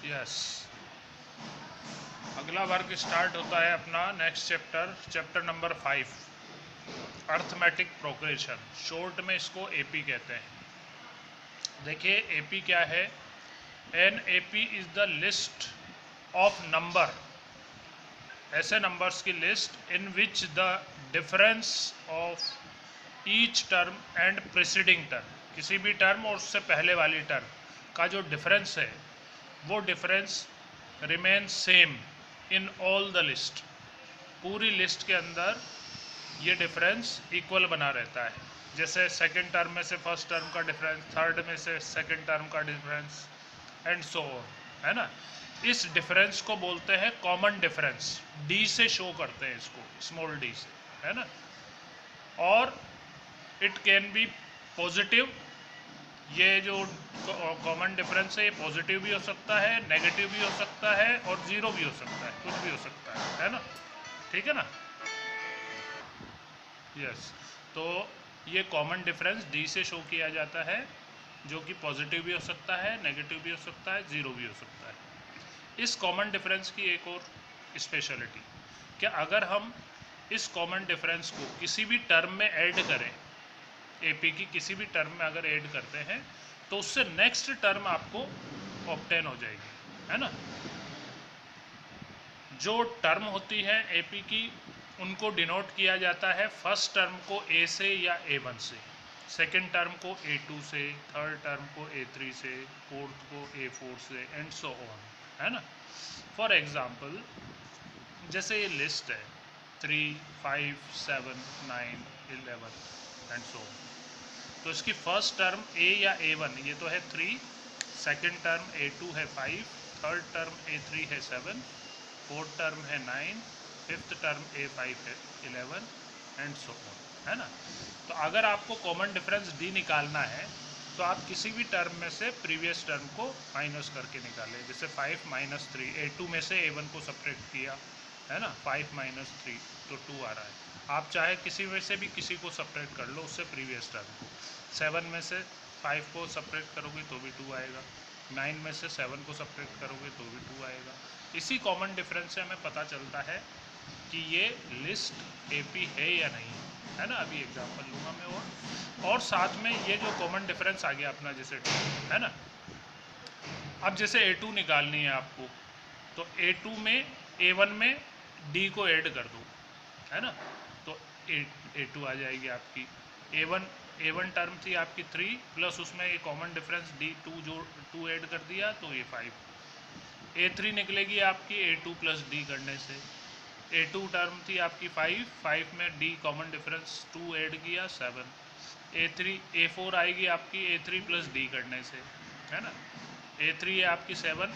Yes, अगला work start होता है अपना next chapter number 5, arithmetic progression. Short में इसको एपी कहते हैं। देखिए एपी क्या है। An AP is the list of number, ऐसे नंबर्स की list in which the difference of each term and preceding term, किसी भी टर्म और उससे पहले वाली टर्म का जो डिफरेंस है वो difference remain same in all the list. पूरी लिस्ट के अंदर ये डिफरेंस इक्वल बना रहता है। जैसे सेकंड टर्म में से फर्स्ट टर्म का डिफरेंस, थर्ड में से सेकंड टर्म का डिफरेंस एंड सो ऑन, है ना। इस डिफरेंस को बोलते हैं कॉमन डिफरेंस। डी से शो करते हैं इसको, स्मॉल डी से, है ना। और इट कैन बी पॉजिटिव, ये जो कॉमन डिफरेंस है ये पॉजिटिव भी हो सकता है, नेगेटिव भी हो सकता है और जीरो भी हो सकता है, कुछ भी हो सकता है ना। ठीक है ना। यस, तो ये कॉमन डिफरेंस डी से शो किया जाता है, जो कि पॉजिटिव भी हो सकता है, नेगेटिव भी हो सकता है, जीरो भी हो सकता है। इस कॉमन डिफरेंस की एक और स्पेशलिटी, क्या अगर हम इस कॉमन डिफरेंस को किसी भी टर्म में ऐड करें, एपी की किसी भी टर्म में अगर ऐड करते हैं तो उससे नेक्स्ट टर्म आपको ऑब्टेन हो जाएगी, है ना। जो टर्म होती है एपी की उनको डिनोट किया जाता है फर्स्ट टर्म को ए से या ए1 से, सेकंड टर्म को ए2 से, थर्ड टर्म को ए3 से, फोर्थ को ए4 से एंड सो ऑन, है ना। फॉर एग्जांपल जैसे ये लिस्ट है 3, 5, 7, 9, 11 एंड सो ऑन, तो इसकी फर्स्ट टर्म ए या ए1 ये तो है 3, सेकंड टर्म ए2 है 5, थर्ड टर्म ए3 है 7, फोर्थ टर्म है 9, फिफ्थ टर्म ए5 है 11 एंड सो ऑन, है ना। तो अगर आपको कॉमन डिफरेंस डी निकालना है तो आप किसी भी टर्म में से प्रीवियस टर्म को माइनस करके निकालें। जैसे 5 - 3, ए2 में से ए1 को सब्ट्रैक्ट किया, है ना, 5 - 3 तो 2 आ रहा है। आप चाहे किसी में से भी किसी को सब्ट्रैक्ट कर लो उससे प्रीवियस टर्म को। 7 में से 5 को सब्ट्रैक्ट करोगे तो भी 2 आएगा, 9 में से 7 को सब्ट्रैक्ट करोगे तो भी 2 आएगा। इसी कॉमन डिफरेंस से हमें पता चलता है कि ये लिस्ट एपी है या नहीं, है ना। अभी एग्जांपल लूँगा मैं और साथ में ये जो कॉमन डिफरेंस आ गया अपना जैसे 2, है ना। अब जैसे ए2 निकालनी है आपको तो ए2 में ए1 में डी को ऐड कर दो, है ना, तो ए2 आ जाएगी आपकी। ए1 टर्म थी आपकी 3 प्लस उसमें ये कॉमन डिफरेंस डी2 जो 2 ऐड कर दिया तो ये 5। ए3 निकलेगी आपकी ए2 प्लस डी करने से। ए2 टर्म थी आपकी 5 में डी कॉमन डिफरेंस 2 ऐड किया 7। ए4 आएगी आपकी ए3 प्लस डी करने से, है ना। ए3 है आपकी 7,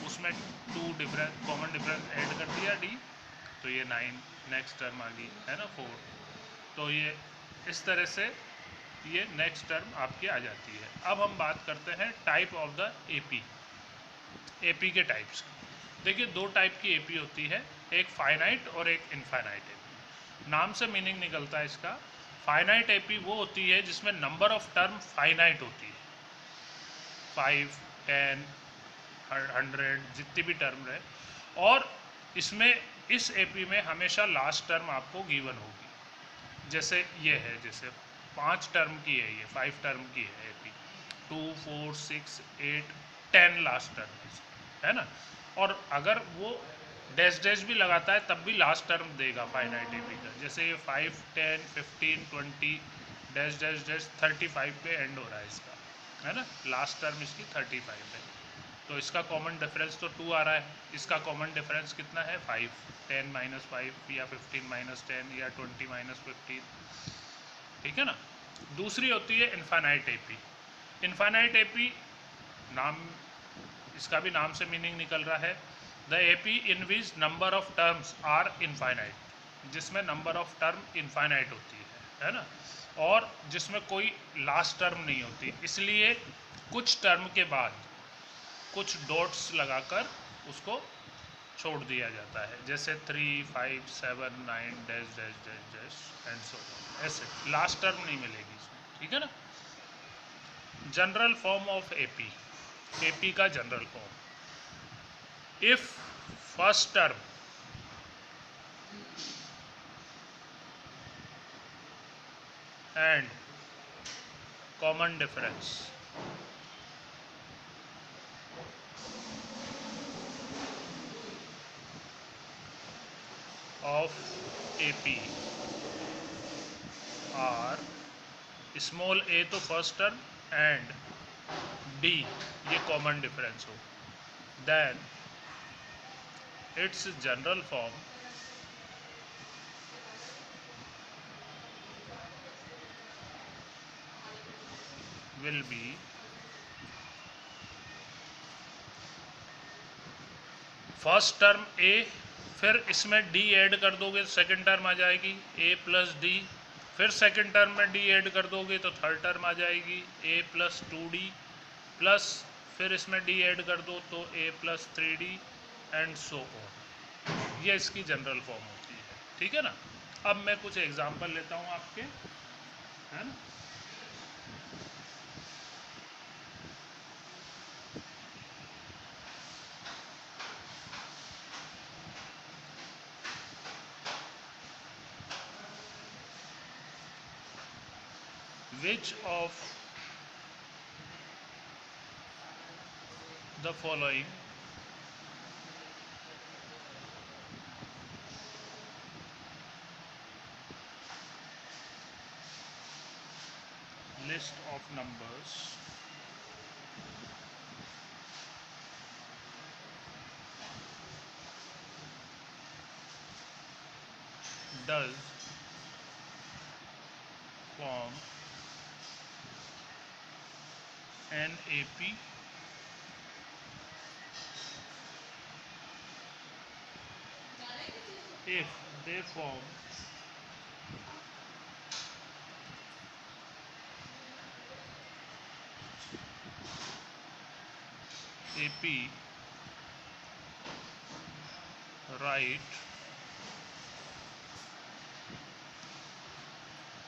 उसमें 2 डिफरेंस कॉमन डिफरेंस ऐड कर दिया डी, तो ये 9 नेक्स्ट टर्म आ गई, है ना 4। तो ये इस तरह से ये नेक्स्ट टर्म आपकी आ जाती है। अब हम बात करते हैं type of the AP, AP के टाइप्स। देखिए 2 टाइप की एपी होती है, एक फाइनाइट और एक इनफाइनाइट एपी। नाम से मीनिंग निकलता है इसका। फाइनाइट एपी वो होती है जिसमें नंबर ऑफ टर्म फाइनाइट होती है, 5, 10, 100 जितनी भी टर्म रहे, और इसमें इस एपी में हमेशा लास्ट टर्म आपको गिवन होगी। जैसे ये है, जैसे 5 टर्म की है, ये 5 टर्म की है एपी, 2, 4, 6, 8, 10 लास्ट टर्म है ना। और अगर वो डैश डैश भी लगाता है तब भी लास्ट टर्म देगा फाइनाइट एपी का। जैसे ये 5, 10, 15, 20 डैश डैश डैश 35 पे एंड हो रहा है इसका, है ना, लास्ट टर्म इसकी 35 है। तो इसका कॉमन डिफरेंस तो 2 आ रहा है, इसका कॉमन डिफरेंस कितना है 5, 10 - 5 या 15 - 10 या 20 - 15, ठीक है ना। दूसरी होती है इनफाइनाइट एपी। इनफाइनाइट एपी नाम, इसका भी नाम से मीनिंग निकल रहा है, the AP in which number of terms are infinite, जिसमें नंबर ऑफ टर्म इनफाइनाइट होती है ना, और जिसमें कोई लास्ट टर्म नहीं होती, इसलिए कुछ टर्म के बाद कुछ डॉट्स लगाकर उसको छोड़ दिया जाता है। जैसे 3, 5, 7, 9 dash dash dash dash and so on, ऐसे लास्ट टर्म नहीं मिलेगी इसमें, ठीक है ना। General form of AP, AP का general form. if first term and common difference of AP are small a तो फर्स्ट टर्म एंड d ये कॉमन डिफरेंस हो, then it's general form will be first term a, फिर इसमें d add कर दोगे तो second term आ जाएगी a plus D, फिर सेकंड टर्म में d ऐड कर दोगे तो थर्ड टर्म आ जाएगी a प्लस 2d, प्लस फिर इसमें d ऐड कर दो तो a plus 3d and so on. ये इसकी जनरल फॉर्म होती है, ठीक है ना। अब मैं कुछ एग्जांपल लेता हूँ आपके, है ना। Which of the following list of numbers does form an AP if they form AP, write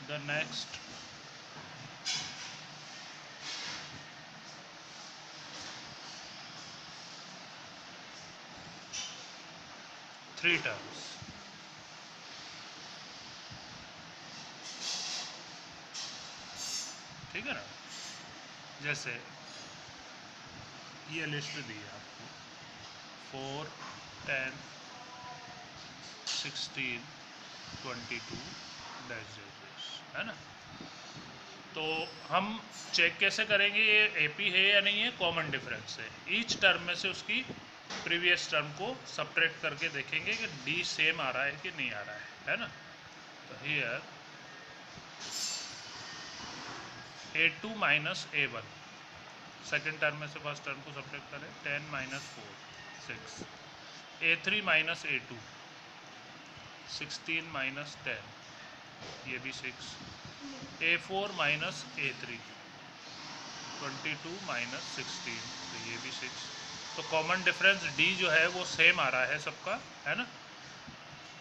the next three terms। ठीक है ना। जैसे ये लिस्ट दी है आपको 4, 10, 16, 22 डैश डैश, है ना। तो हम चेक कैसे करेंगे ये एपी है या नहीं है, कॉमन डिफरेंस है। ईच टर्म में से उसकी प्रीवियस टर्म को सब्ट्रैक्ट करके देखेंगे कि डी सेम आ रहा है कि नहीं आ रहा है ना। तो here A2 minus A1, second term में से फर्स्ट टर्म को सब्ट्रैक्ट करें, 10 minus 4 6, A3 minus A2 16 minus 10 ये भी 6, A4 माइनस A3 22 माइनस 16 तो ये भी 6। तो कॉमन डिफरेंस D जो है वो सेम आ रहा है सबका, है ना,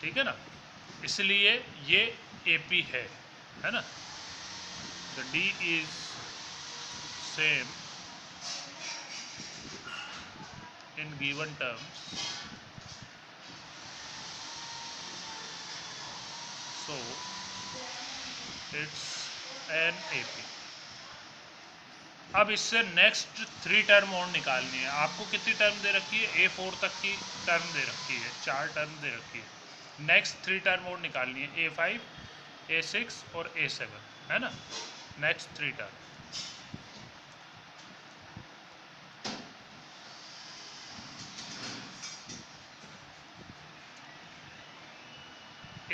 ठीक है ना। इसलिए ये AP है ना। तो D is same in given terms, so it's an AP। अब इससे नेक्स्ट 3 टर्म और निकालनी है। आपको कितनी टर्म दे रखी है, A4 तक की टर्म दे रखी है, 4 टर्म दे रखी है। नेक्स्ट 3 टर्म और निकालनी है, A5, A6 और A7, है ना। नेक्स्ट 3 टर्म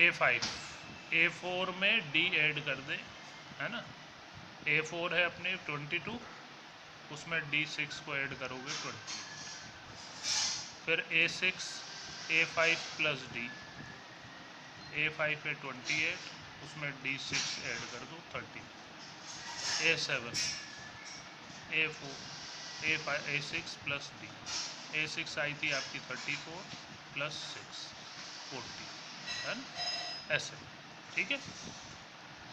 A5, A4 में D ऐड कर दें, है ना। A4 है अपने 22, उसमें D6 को ऐड करोगे 20, फिर A6, A5 plus D, A5 है 28, उसमें D6 ऐड कर दो 30, A7, A4, A5, A6 plus D, A6 आई थी आपकी 34 प्लस 6 40, है ना, ऐसे, ठीक है।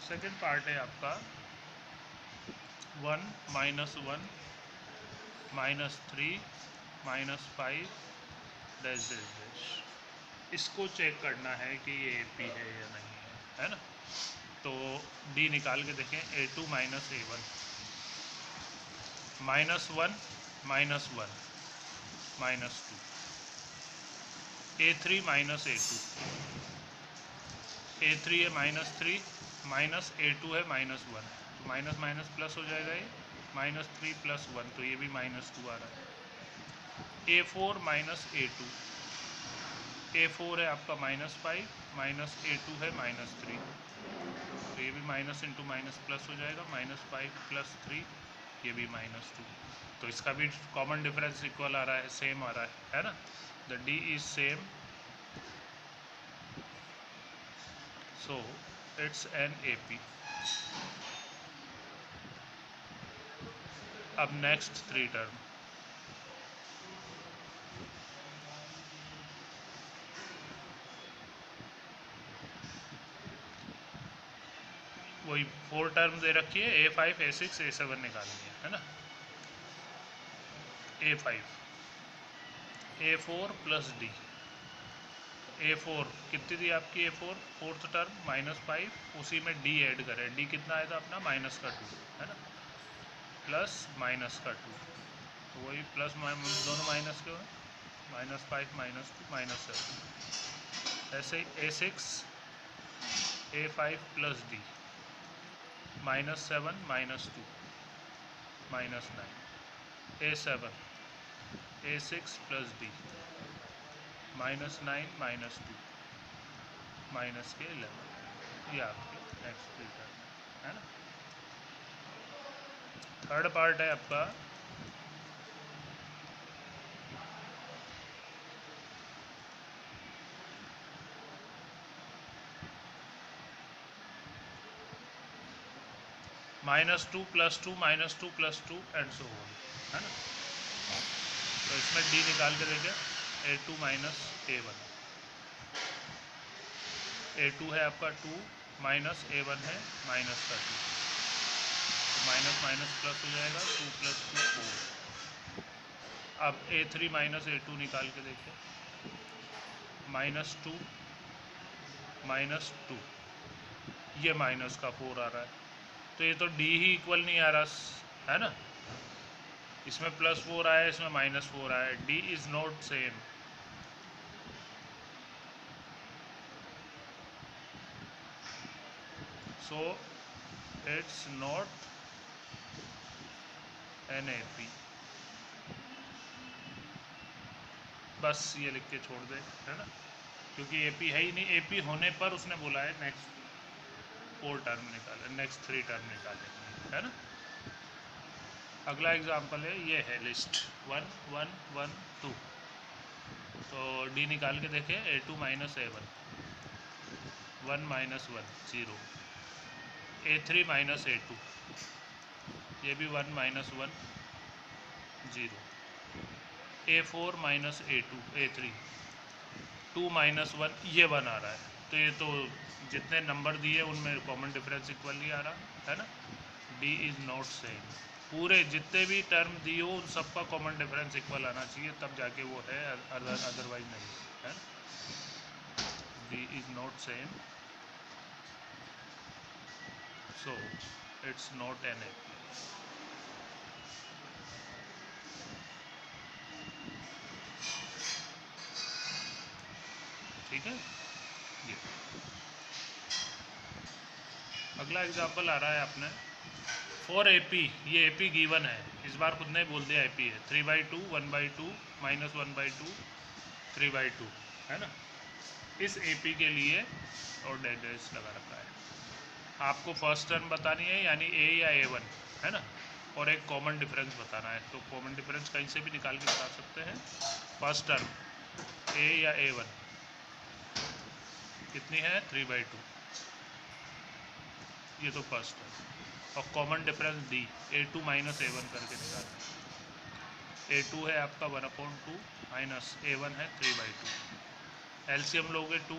सेकेंड पार्ट है आपका 1 minus 1 minus 3 minus 5 dash dash dash, इसको चेक करना है कि ये ए पी है या नहीं है ना। तो डी निकाल के देखें, A2 minus A1 -1 -1 -2, A3 minus A2, A3 है -3 माइनस A2 है -1, तो माइनस माइनस प्लस हो जाएगा, ये -3 + 1, तो ये भी -2 आ रहा है। A4 माइनस A2, A4 है आपका -5 माइनस A2 है -3, तो ये भी माइनस इंटू माइनस प्लस हो जाएगा, -5 + 3, ये भी -2, तो इसका भी कॉमन डिफरेंस इक्वल आ रहा है, सेम आ रहा है ना। The D is same, so it's an AP। अब नेक्स्ट 3 टर्म, वही 4 टर्म दे रखी है, A5 A6 A7 निकालनी है ना। A5 A4 + D, A4 कितनी थी आपकी, A4 फोर्थ टर्म -5, उसी में D ऐड करें, D कितना आया था अपना -2 है ना, प्लस -2, तो वही प्लस दोनों माइनस के हुए, -5 -2 -7। ऐसे ही A6 A5 + D -7 -2 -9, A7 A6 + D -9 -2 -11, ये आपके नेक्स्ट रिटर्न है ना। थर्ड पार्ट है आपका -2 + 2 -2 + 2 एंड सो ऑन, है ना। तो इसमें D निकाल के देखें, A2 माइनस A1, A2 है आपका 2 माइनस A1 है -2, तो माइनस माइनस प्लस हो जाएगा, 2 + 2 4। अब A3 माइनस A2 निकाल के देखें, -2 -2, ये -4 आ रहा है, तो ये तो D ही इक्वल नहीं आ रहा है ना। इसमें +4 आया, इसमें -4 आया, D is not same. So it's not an AP। बस ये लिख के छोड़ दे, है ना, क्योंकि AP है ही नहीं। AP होने पर उसने बोला है नेक्स्ट 4 टर्म निकाले, नेक्स्ट 3 टर्म निकाले, है ना। अगला एग्जाम्पल है, ये है लिस्ट 1 1 1 2, तो D निकाल के देखें, A2 minus A1 1 -1 0, A3 minus A2, ये भी 1 -1 0, A4 माइनस A2 A3 2 -1, ये 1 आ रहा है, तो ये तो जितने नंबर दिए उनमें कॉमन डिफरेंस इक्वल नहीं आ रहा है ना। D इज़ नॉट सेम, पूरे जितने भी टर्म दिए हो उन सबका कॉमन डिफरेंस इक्वल आना चाहिए, तब जाके वो है, अदरवाइज नहीं है। D is not same, so it's not an AP। ठीक है। ये अगला एग्जाम्पल आ रहा है अपने फॉर AP, ये AP गिवन है, इस बार खुद ने बोल दिया AP है, 3/2 1/2 -1/2 3/2, है ना। इस AP के लिए और डैश लगा रखा है, आपको फर्स्ट टर्म बतानी है, यानी A या A1, है ना, और एक कॉमन डिफरेंस बताना है। तो कॉमन डिफरेंस कहीं से भी निकाल के बता सकते हैं। फर्स्ट टर्म A या A1 कितनी है, 3/2, ये तो फर्स्ट है, और common difference D A2 minus A1 करके निकालना। A2 है आपका 1/2 माइनस A1 है 3/2, एलसीएम लोगे 2,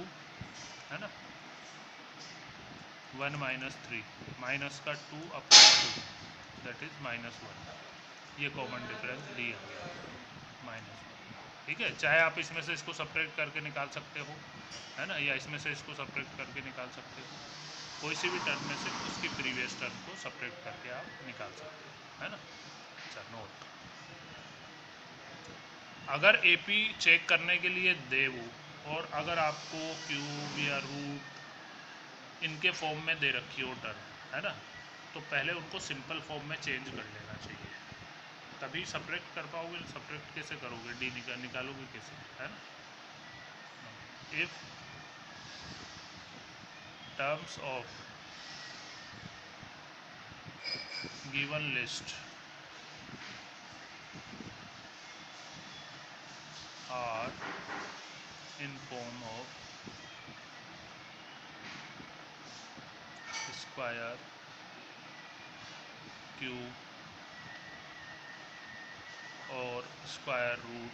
है ना, 1 - 3 माइनस का 2 अपॉन 2 दैट इज -1, ये कॉमन डिफरेंस D आ गया, -1। ठीक है, चाहे आप इसमें से इसको सब्ट्रैक्ट करके निकाल सकते हो, है ना, या इसमें से इसको सब्ट्रैक्ट करके निकाल सकते हो, कोई सी भी टर्म में से उसकी प्रीवियस टर्म को सब्ट्रैक्ट करके आप निकाल सकते हो, है ना। अच्छा, नोट, अगर एपी चेक करने के लिए दे वो, और अगर आपको क्यूब या रूट इनके फॉर्म में दे रखी हो टर्म, है ना, तो पहले उनको सिंपल फॉर्म में चेंज कर लेना चाहिए, तभी सब्ट्रैक्ट कर पाओगे। सब्ट्रैक्ट कैसे करोगे, डी निकालोगे कैसे, है ना। If terms of given list are in form of square, cube और square root,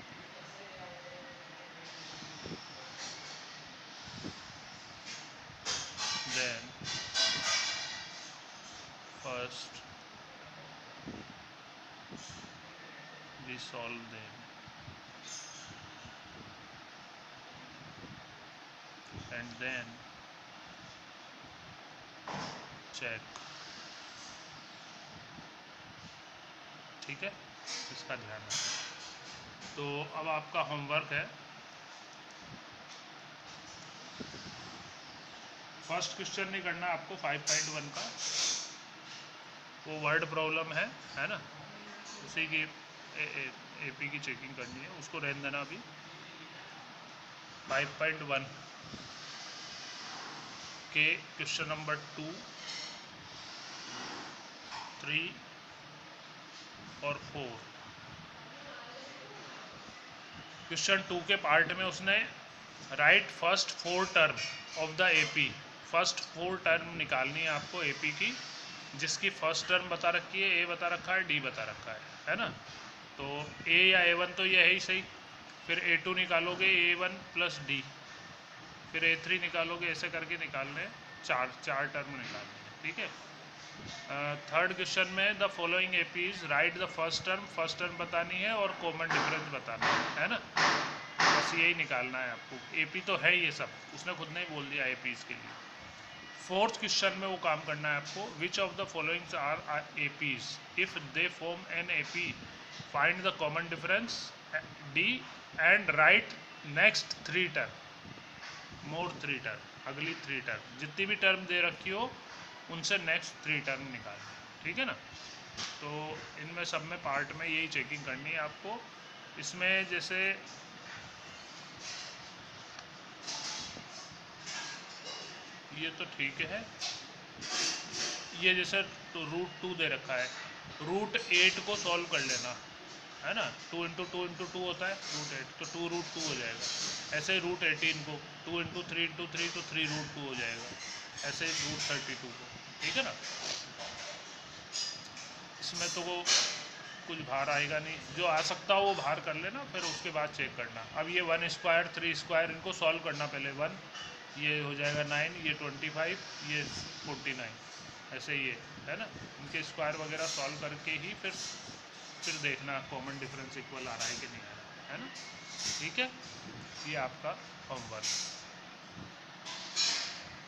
then first we solve them and then check, ठीक है, इसका ध्यान रखें। तो अब आपका होमवर्क है, फर्स्ट क्वेश्चन नहीं करना आपको 5.1 का, वो वर्ड प्रॉब्लम है ना, उसी की एपी की चेकिंग करनी है, उसको रहने देना अभी। 5.1 के क्वेश्चन नंबर 2, 3 और 4, क्वेश्चन 2 के पार्ट में उसने right first 4 term of the AP, first 4 term निकालनी है आपको एपी की, जिसकी फर्स्ट टर्म बता रखी है, ए बता रखा है, डी बता रखा है ना। तो ए या A1 तो ये है ही सही, फिर A2 निकालोगे, A1 प्लस डी, फिर A3 निकालोगे, ऐसे करके निकालने, चार टर्म निकालने हैं, ठीक है। थर्ड क्वेश्चन में the following APs right the first term बतानी है और कॉमन डिफरेंस बताना है ना, बस यही निकालना है आपको। एपी तो है ये सब, उसने खुद ने ही बोल दिया एपीज के लिए। फोर्थ क्वेश्चन में वो काम करना है आपको, which of the followings are APs if they form an AP, find the common difference d and write next 3 term, more 3 term, अगली 3 टर्म, जितनी भी टर्म दे रखी हो उनसे नेक्स्ट 3 टर्म निकालना, ठीक है ना। तो इनमें सब में पार्ट में यही चेकिंग करनी है आपको। इसमें जैसे ये तो ठीक है, ये जैसे तो √2 दे रखा है, √8 को सॉल्व कर लेना, है ना, 2 इंटू 2 होता है √8, तो 2√2 हो जाएगा। ऐसे ही √18 को 2 इंटू 3 तो 3√2 हो जाएगा, ऐसे ही √32 को, ठीक है ना। इसमें तो वो कुछ बाहर आएगा नहीं, जो आ सकता हो वो बाहर कर लेना, फिर उसके बाद चेक करना। अब ये 1 स्क्वायर 3 स्क्वायर इनको सॉल्व करना पहले, 1 ये हो जाएगा 9, ये 25, ये 49, ऐसे ये है ना, इनके स्क्वायर वगैरह सॉल्व करके ही फिर देखना कॉमन डिफरेंस इक्वल आ रहा है कि नहीं आ रहा है ना, ठीक है। ये आपका होमवर्क।